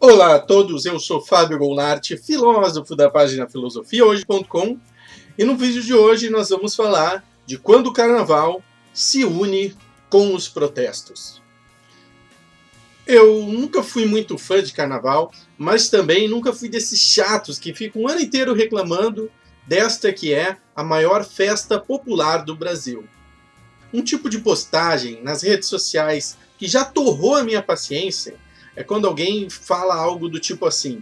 Olá a todos, eu sou Fábio Goulart, filósofo da página filosofiahoje.com, e no vídeo de hoje nós vamos falar de quando o carnaval se une com os protestos. Eu nunca fui muito fã de carnaval, mas também nunca fui desses chatos que ficam o ano inteiro reclamando desta que é a maior festa popular do Brasil. Um tipo de postagem nas redes sociais que já torrou a minha paciência é quando alguém fala algo do tipo assim: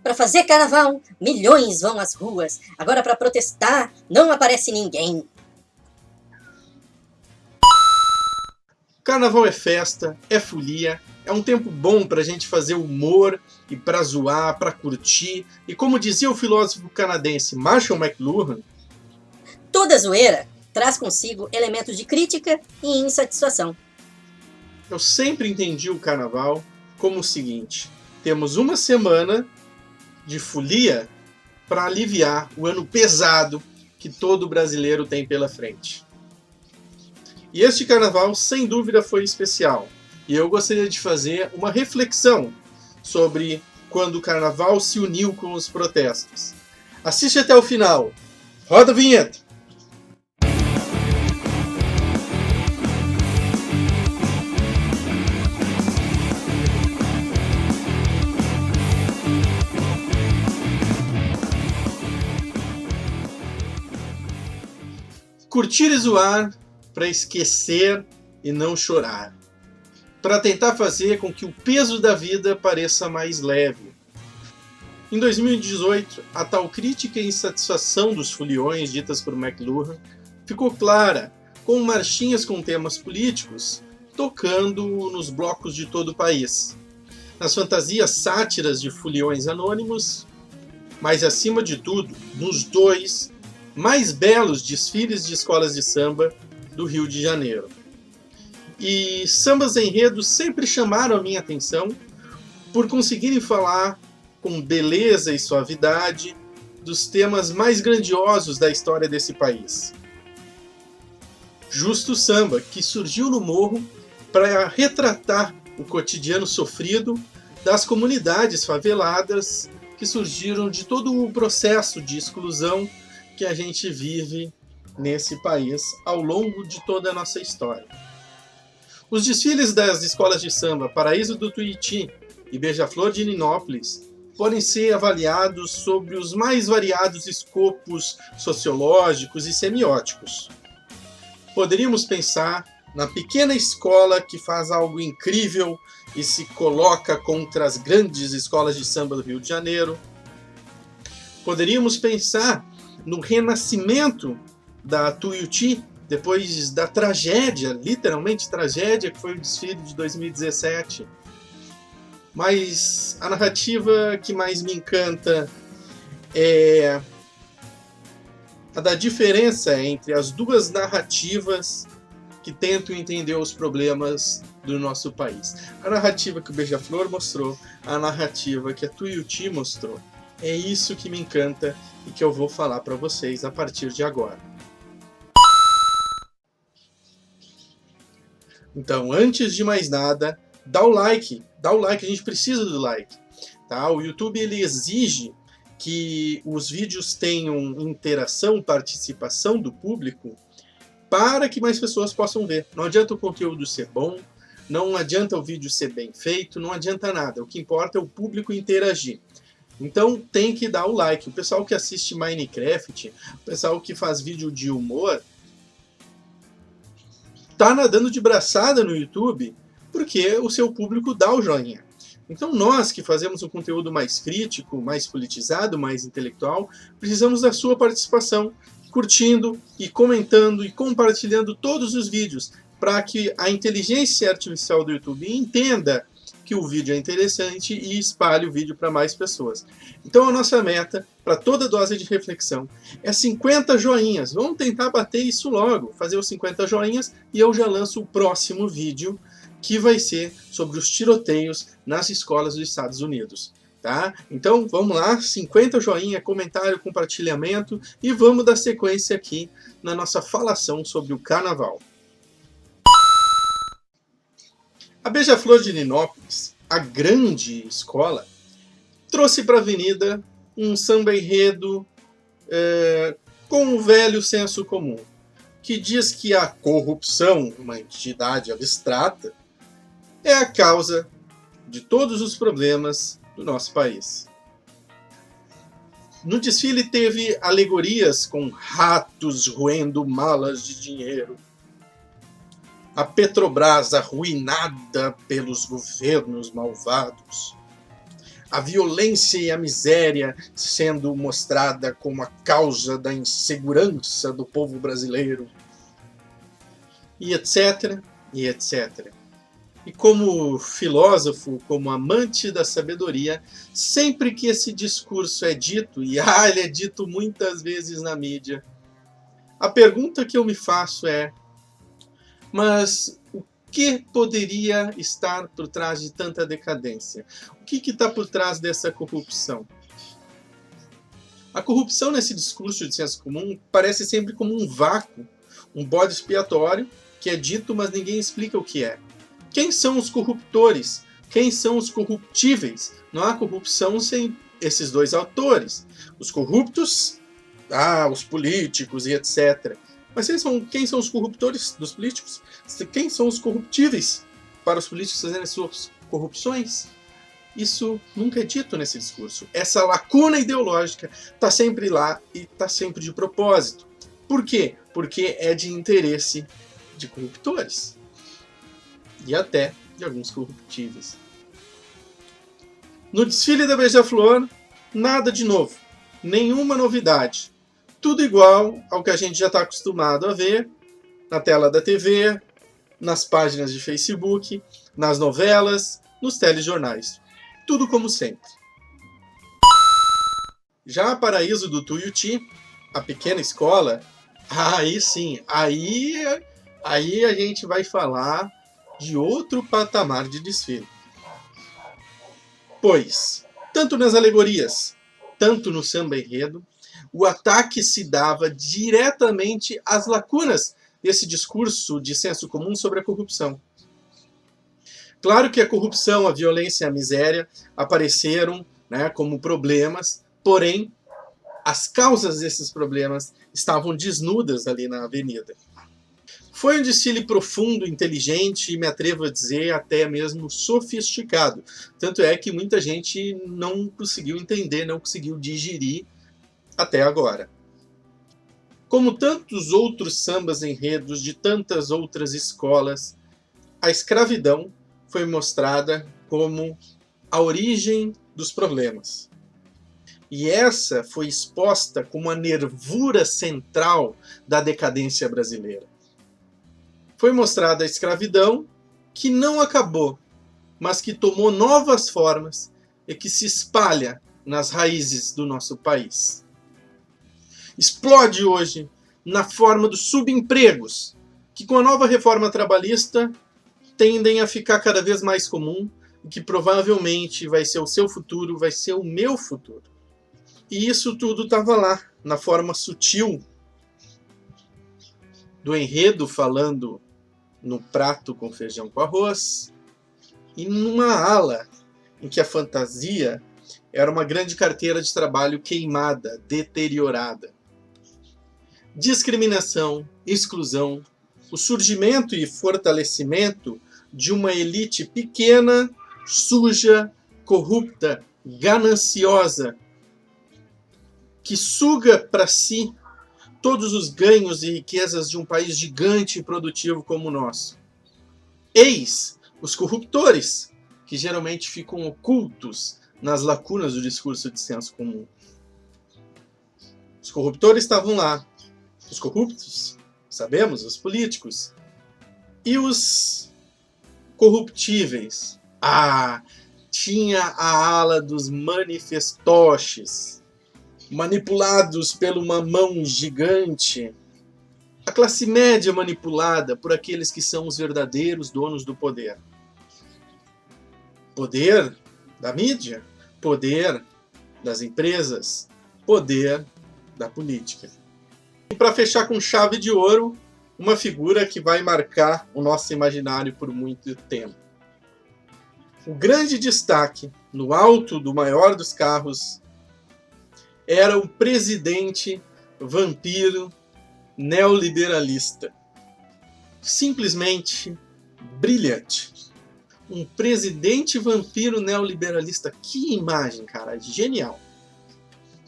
para fazer carnaval, milhões vão às ruas. Agora, para protestar, não aparece ninguém. Carnaval é festa, é folia, é um tempo bom pra gente fazer humor e pra zoar, pra curtir. E como dizia o filósofo canadense Marshall McLuhan, toda zoeira traz consigo elementos de crítica e insatisfação. Eu sempre entendi o carnaval como o seguinte: temos uma semana de folia para aliviar o ano pesado que todo brasileiro tem pela frente. E este carnaval, sem dúvida, foi especial. E eu gostaria de fazer uma reflexão sobre quando o carnaval se uniu com os protestos. Assiste até o final. Roda a vinheta! Curtir e zoar para esquecer e não chorar. Para tentar fazer com que o peso da vida pareça mais leve. Em 2018, a tal crítica e insatisfação dos foliões ditas por McLuhan ficou clara, com marchinhas com temas políticos tocando nos blocos de todo o país. Nas fantasias sátiras de foliões anônimos, mas acima de tudo, nos dois mais belos desfiles de escolas de samba do Rio de Janeiro. E sambas enredos sempre chamaram a minha atenção por conseguirem falar com beleza e suavidade dos temas mais grandiosos da história desse país. Justo Samba, que surgiu no Morro para retratar o cotidiano sofrido das comunidades faveladas que surgiram de todo o processo de exclusão que a gente vive nesse país ao longo de toda a nossa história. Os desfiles das escolas de samba Paraíso do Tuiuti e Beija-Flor de Ninópolis podem ser avaliados sobre os mais variados escopos sociológicos e semióticos. Poderíamos pensar na pequena escola que faz algo incrível e se coloca contra as grandes escolas de samba do Rio de Janeiro. Poderíamos pensar no renascimento da Tuiuti, depois da tragédia, literalmente tragédia, que foi o desfile de 2017. Mas a narrativa que mais me encanta é a da diferença entre as duas narrativas que tentam entender os problemas do nosso país. A narrativa que o Beija-Flor mostrou, a narrativa que a Tuiuti mostrou. É isso que me encanta e que eu vou falar para vocês a partir de agora. Então, antes de mais nada, dá o like, a gente precisa do like. Tá? O YouTube ele exige que os vídeos tenham interação, participação do público para que mais pessoas possam ver. Não adianta o conteúdo ser bom, não adianta o vídeo ser bem feito, não adianta nada. O que importa é o público interagir. Então tem que dar o like. O pessoal que assiste Minecraft, o pessoal que faz vídeo de humor, tá nadando de braçada no YouTube porque o seu público dá o joinha. Então nós que fazemos um conteúdo mais crítico, mais politizado, mais intelectual, precisamos da sua participação, curtindo e comentando e compartilhando todos os vídeos, para que a inteligência artificial do YouTube entenda que o vídeo é interessante e espalhe o vídeo para mais pessoas. Então a nossa meta, para toda dose de reflexão, é 50 joinhas. Vamos tentar bater isso logo, fazer os 50 joinhas e eu já lanço o próximo vídeo, que vai ser sobre os tiroteios nas escolas dos Estados Unidos. Tá? Então vamos lá, 50 joinha, comentário, compartilhamento e vamos dar sequência aqui na nossa falação sobre o carnaval. A Beija-Flor de Ninópolis a grande escola, trouxe para a avenida um samba enredo com um velho senso comum, que diz que a corrupção, uma entidade abstrata, é a causa de todos os problemas do nosso país. No desfile teve alegorias com ratos roendo malas de dinheiro, a Petrobras arruinada pelos governos malvados, a violência e a miséria sendo mostrada como a causa da insegurança do povo brasileiro, e etc, e etc. E como filósofo, como amante da sabedoria, sempre que esse discurso é dito, e ele é dito muitas vezes na mídia, a pergunta que eu me faço é: mas o que poderia estar por trás de tanta decadência? O que está por trás dessa corrupção? A corrupção nesse discurso de senso comum parece sempre como um vácuo, um bode expiatório que é dito, mas ninguém explica o que é. Quem são os corruptores? Quem são os corruptíveis? Não há corrupção sem esses dois autores. Os corruptos, os políticos e etc. Mas quem são os corruptores dos políticos? Quem são os corruptíveis para os políticos fazerem suas corrupções? Isso nunca é dito nesse discurso. Essa lacuna ideológica está sempre lá e está sempre de propósito. Por quê? Porque é de interesse de corruptores. E até de alguns corruptíveis. No desfile da Beija-Flor, nada de novo. Nenhuma novidade. Tudo igual ao que a gente já está acostumado a ver na tela da TV, nas páginas de Facebook, nas novelas, nos telejornais. Tudo como sempre. Já a Paraíso do Tuiuti, a pequena escola, aí sim, aí a gente vai falar de outro patamar de desfile. Pois, tanto nas alegorias, tanto no samba enredo, o ataque se dava diretamente às lacunas desse discurso de senso comum sobre a corrupção. Claro que a corrupção, a violência e a miséria apareceram, como problemas, porém, as causas desses problemas estavam desnudas ali na avenida. Foi um desfile profundo, inteligente e, me atrevo a dizer, até mesmo sofisticado. Tanto é que muita gente não conseguiu entender, não conseguiu digerir até agora. Como tantos outros sambas enredos de tantas outras escolas, a escravidão foi mostrada como a origem dos problemas. E essa foi exposta como a nervura central da decadência brasileira. Foi mostrada a escravidão que não acabou, mas que tomou novas formas e que se espalha nas raízes do nosso país. Explode hoje na forma dos subempregos, que com a nova reforma trabalhista tendem a ficar cada vez mais comum e que provavelmente vai ser o seu futuro, vai ser o meu futuro. E isso tudo estava lá, na forma sutil do enredo falando no prato com feijão com arroz, e numa ala em que a fantasia era uma grande carteira de trabalho queimada, deteriorada. Discriminação, exclusão, o surgimento e fortalecimento de uma elite pequena, suja, corrupta, gananciosa, que suga para si todos os ganhos e riquezas de um país gigante e produtivo como o nosso. Eis os corruptores, que geralmente ficam ocultos nas lacunas do discurso de senso comum. Os corruptores estavam lá. Os corruptos, sabemos, os políticos. E os corruptíveis. Tinha a ala dos manifestoches, manipulados por uma mão gigante. A classe média manipulada por aqueles que são os verdadeiros donos do poder. Poder da mídia, poder das empresas, poder da política. E para fechar com chave de ouro, uma figura que vai marcar o nosso imaginário por muito tempo. O grande destaque, no alto do maior dos carros, era o presidente vampiro neoliberalista. Simplesmente brilhante. Um presidente vampiro neoliberalista. Que imagem, cara! Genial!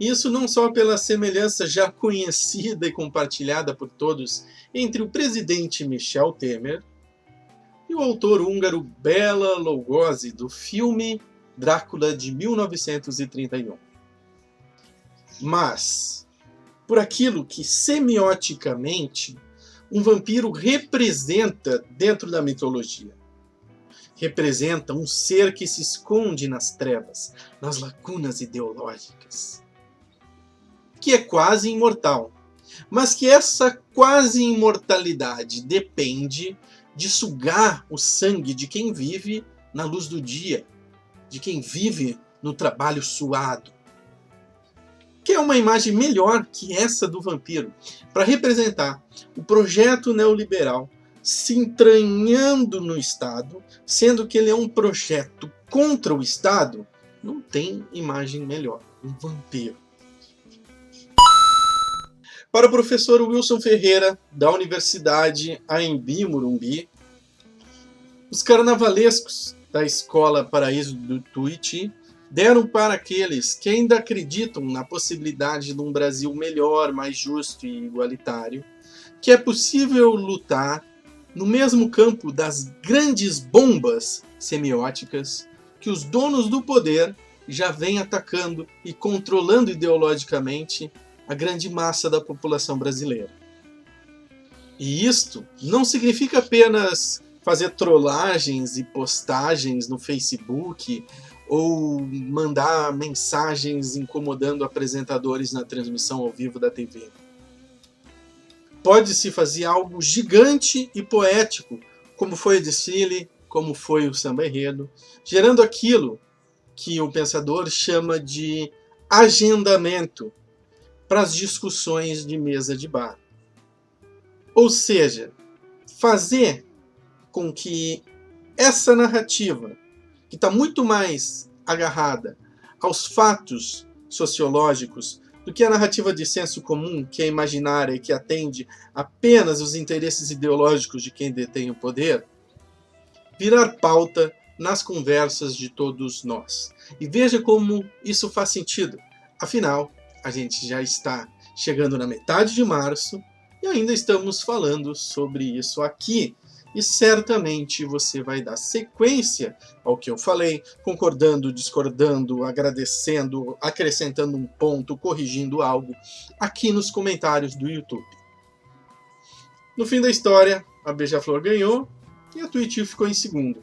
Isso não só pela semelhança já conhecida e compartilhada por todos entre o presidente Michel Temer e o autor húngaro Bela Lugosi, do filme Drácula de 1931. Mas, por aquilo que semioticamente um vampiro representa dentro da mitologia. Representa um ser que se esconde nas trevas, nas lacunas ideológicas, que é quase imortal, mas que essa quase imortalidade depende de sugar o sangue de quem vive na luz do dia, de quem vive no trabalho suado. Que é uma imagem melhor que essa do vampiro, para representar o projeto neoliberal se entranhando no Estado, sendo que ele é um projeto contra o Estado. Não tem imagem melhor, um vampiro. Para o professor Wilson Ferreira, da Universidade Anhembi Morumbi, os carnavalescos da Escola Paraíso do Tuiuti deram para aqueles que ainda acreditam na possibilidade de um Brasil melhor, mais justo e igualitário, que é possível lutar no mesmo campo das grandes bombas semióticas que os donos do poder já vêm atacando e controlando ideologicamente a grande massa da população brasileira. E isto não significa apenas fazer trollagens e postagens no Facebook ou mandar mensagens incomodando apresentadores na transmissão ao vivo da TV. Pode-se fazer algo gigante e poético, como foi o desfile, como foi o samba enredo, gerando aquilo que o pensador chama de agendamento para as discussões de mesa de bar. Ou seja, fazer com que essa narrativa, que está muito mais agarrada aos fatos sociológicos do que a narrativa de senso comum, que é imaginária e que atende apenas os interesses ideológicos de quem detém o poder, virar pauta nas conversas de todos nós. E veja como isso faz sentido. Afinal, a gente já está chegando na metade de março e ainda estamos falando sobre isso aqui. E certamente você vai dar sequência ao que eu falei, concordando, discordando, agradecendo, acrescentando um ponto, corrigindo algo, aqui nos comentários do YouTube. No fim da história, a Beija-Flor ganhou e a Tuiuti ficou em segundo.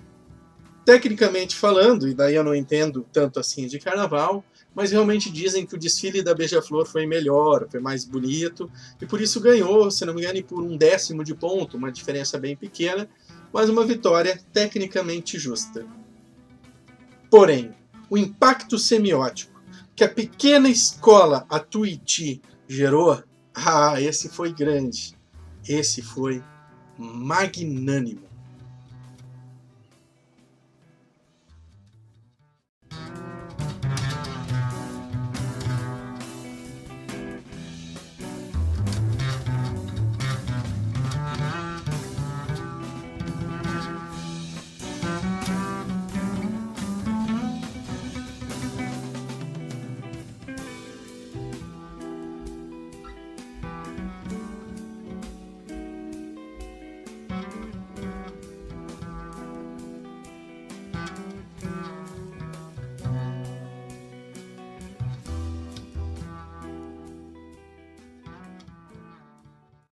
Tecnicamente falando, e daí eu não entendo tanto assim de carnaval, mas realmente dizem que o desfile da Beija-Flor foi melhor, foi mais bonito, e por isso ganhou, se não me engano, por 1/10 de ponto, uma diferença bem pequena, mas uma vitória tecnicamente justa. Porém, o impacto semiótico que a pequena escola, a Tuiuti, gerou, esse foi grande, esse foi magnânimo.